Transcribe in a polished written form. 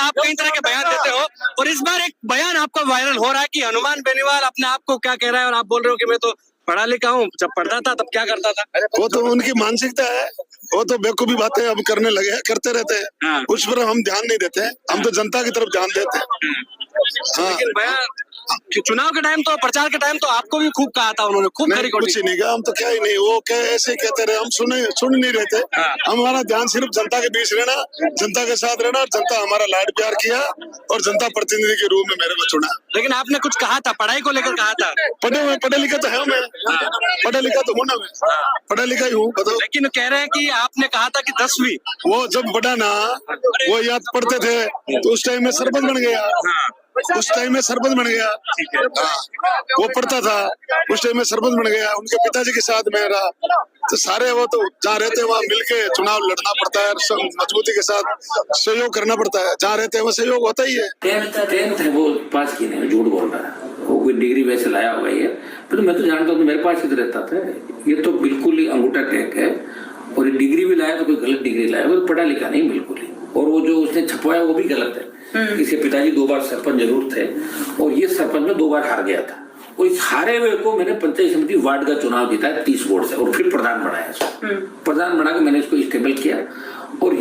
आप कई तरह के बयान देते हो और इस बार एक बयान आपका वायरल हो रहा है कि हनुमान बेनीवाल अपने आप को क्या कह रहा है और आप बोल रहे हो कि मैं तो पढ़ा लिखा हूँ, जब पढ़ता था तब क्या करता था। वो तो उनकी मानसिकता है, वो तो बेवकूफी बातें अब करने लगे हैं, करते रहते हैं। हाँ। उस पर हम ध्यान नहीं देते हैं, हम तो जनता की तरफ ध्यान देते हैं। हाँ। लेकिन बयान चुनाव के टाइम तो प्रचार के टाइम तो आपको भी खूब कहा था उन्होंने, खूब नहीं, खरी कुछ ही नहीं कहा, हम तो क्या ही नहीं, वो क्या ऐसे ही कहते रहे, हम सुन नहीं रहते। हाँ। हमारा ध्यान सिर्फ जनता के बीच रहना, जनता के साथ रहना, और जनता हमारा लाड प्यार किया और जनता प्रतिनिधि के रूप में मेरे को चुना। लेकिन आपने कुछ कहा था, पढ़ाई को लेकर कहा था। पढ़े लिखे तो है मैं, पढ़ा लिखा तो हूँ ना मैं, पढ़ा लिखा ही हूँ, बताओ। लेकिन कह रहे हैं कि आपने कहा था कि 10वीं। वो जब बड़ा ना, वो याद पढ़ते थे तो उस टाइम में सरपंच बन गया, उस टाइम में सरपंच बन गया। हाँ, वो पढ़ता था, उस टाइम में सरपंच बन गया, उनके पिताजी के साथ में रहा, तो सारे वो तो जहाँ रहते हैं वहाँ मिलके चुनाव लड़ना पड़ता है, सब मजबूती के साथ सहयोग करना पड़ता है, जहाँ रहते हैं वो सहयोग होता ही है। 10th है वो पास की नहीं, झूठ बोल रहा है, वो कोई डिग्री वैसे लाया होगा ये, तो मैं तो जानता हूँ, मेरे पास ही तो रहता था। ये तो बिल्कुल ही अंगूठा टेक है, और ये डिग्री भी लाया तो कोई गलत डिग्री लाया, वो पढ़ा लिखा नहीं बिल्कुल ही, और वो जो उसने छपवाया वो भी गलत है। इसके पिताजी 2 बार सरपंच जरूर थे, और ये सरपंच में 2 बार हार गया था, और इस हारे हुए को मैंने पंचायत समिति वार्ड का चुनाव जीता है 30 वोट से, और फिर प्रधान बनाया इसको, प्रधान बना के मैंने इसको स्टेबल किया। और